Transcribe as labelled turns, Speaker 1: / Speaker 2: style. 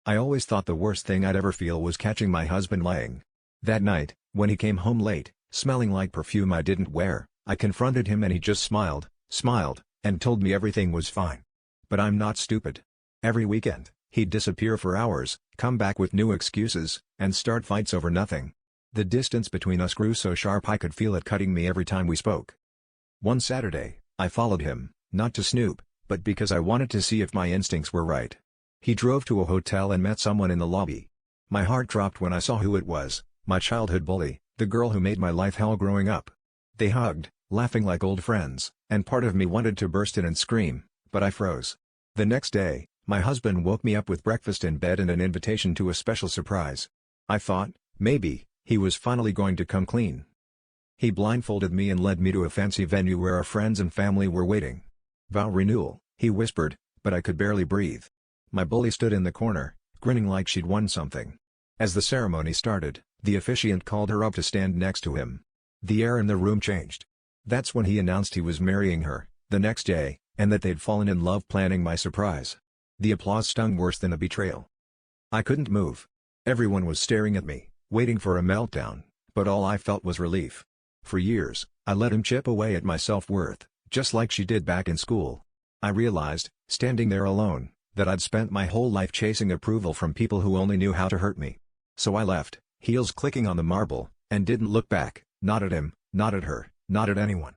Speaker 1: I always thought the worst thing I'd ever feel was catching my husband lying. That night, when he came home late, smelling like perfume I didn't wear, I confronted him and he just smiled, and told me everything was fine. But I'm not stupid. Every weekend, he'd disappear for hours, come back with new excuses, and start fights over nothing. The distance between us grew so sharp I could feel it cutting me every time we spoke. One Saturday, I followed him, not to snoop, but because I wanted to see if my instincts were right. He drove to a hotel and met someone in the lobby. My heart dropped when I saw who it was, my childhood bully, the girl who made my life hell growing up. They hugged, laughing like old friends, and part of me wanted to burst in and scream, but I froze. The next day, my husband woke me up with breakfast in bed and an invitation to a special surprise. I thought, maybe, he was finally going to come clean. He blindfolded me and led me to a fancy venue where our friends and family were waiting. "Vow renewal," he whispered, but I could barely breathe. My bully stood in the corner, grinning like she'd won something. As the ceremony started, the officiant called her up to stand next to him. The air in the room changed. That's when he announced he was marrying her, the next day, and that they'd fallen in love planning my surprise. The applause stung worse than a betrayal. I couldn't move. Everyone was staring at me, waiting for a meltdown, but all I felt was relief. For years, I let him chip away at my self-worth, just like she did back in school. I realized, standing there alone, that I'd spent my whole life chasing approval from people who only knew how to hurt me. So I left, heels clicking on the marble, and didn't look back, not at him, not at her, not at anyone.